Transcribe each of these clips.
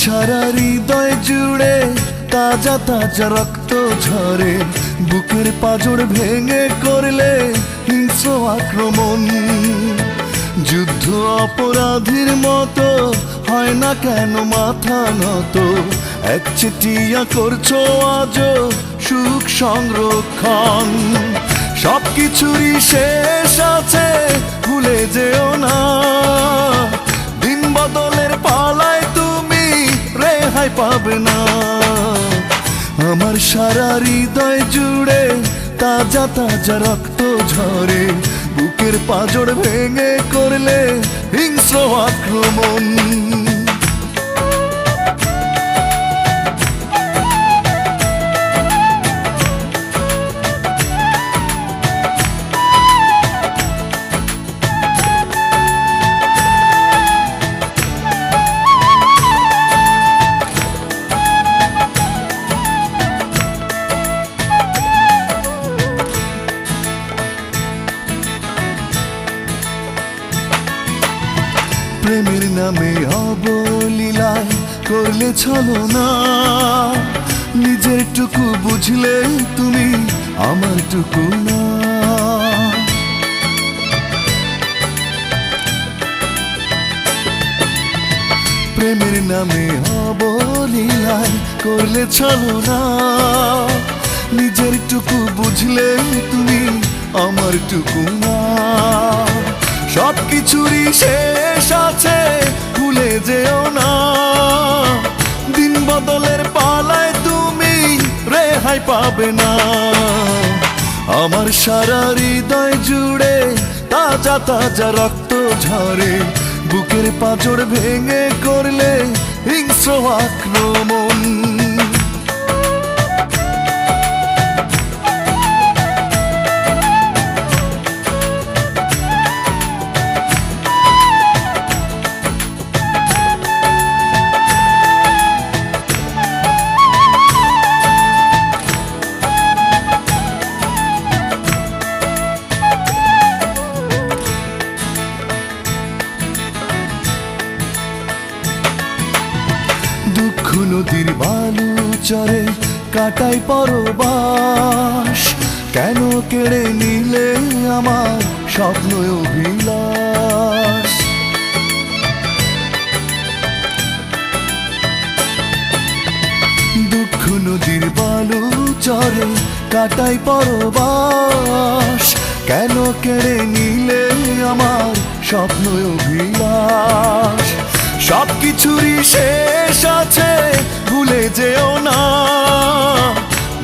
সারা হৃদয় জুড়ে তাজা তাজা রক্ত ঝরে, বুকের পাঁজর ভেঙে করলে হিংস্র আক্রমণ। যুদ্ধ অপরাধীর মতো হয় না কেন মাথা নত, একচেটিয়া করছো আজও সুখ সংরক্ষণ। সবকিছুরই শেষ আছে, ভুলে যেও না, দিন বদলের পালায় তুমি রেহাই পাবে না। আমার সারা হৃদয় জুড়ে তাজা তাজা রক্ত ঝরে, বুকের পাঁজর ভেঙে করলে হিংস্র আক্রমণ। প্রেমের নামে অবলীলায় করলে ছলনা, নিজের টুকু বুঝলে তুমি আমার টুকু না। প্রেমের নামে অবলীলায় করলে ছলনা, নিজের টুকু বুঝলে তুমি আমার টুকু না। সবকিছুরই শেষ আছে, ভুলে যেও না, দিন বদলের পালায় তুমি রেহাই পাবে না। আমার সারা হৃদয় জুড়ে তাজা তাজা রক্ত ঝরে, বুকের পাঁজর ভেঙে করলে হিংস্র আক্রমণ। দুঃখ নদীর বালু চরে কাটাই পরবাস, কেন কেড়ে নিলে আমার স্বপ্ন অভিলাষ। দুঃখ নদীর বালু চরে কাটাই পরবাস, কেন কেড়ে নিলে আমার স্বপ্ন অভিলাষ। সবকিছুরই শেষ আছে, ভুলে যেও না,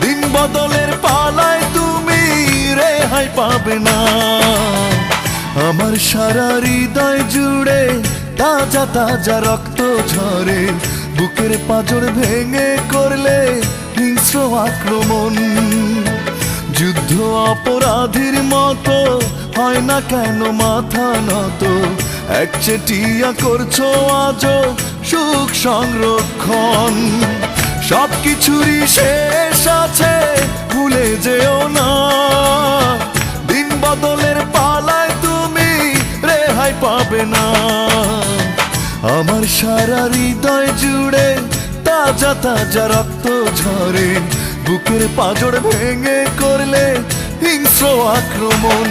দিন বদলের পালায় তুমি রেহাই পাবে না। আমার সারা হৃদয় জুড়ে তাজা তাজা রক্ত ঝরে, বুকের পাঁজর ভেঙে করলে হিংস্র আক্রমণ। যুদ্ধ অপরাধীর মতো হয় না কেন মাথা নত, একচেটিয়া করছো আজও সুখ সংরক্ষণ। সবকিছুরই শেষ আছে, ভুলে যেও না, দিন বদলের পালায় তুমি রেহাই পাবে না। আমার সারা হৃদয় জুড়ে তাজা তাজা রক্ত ঝরে, বুকের পাঁজর ভেঙে করলে হিংস্র আক্রমণ।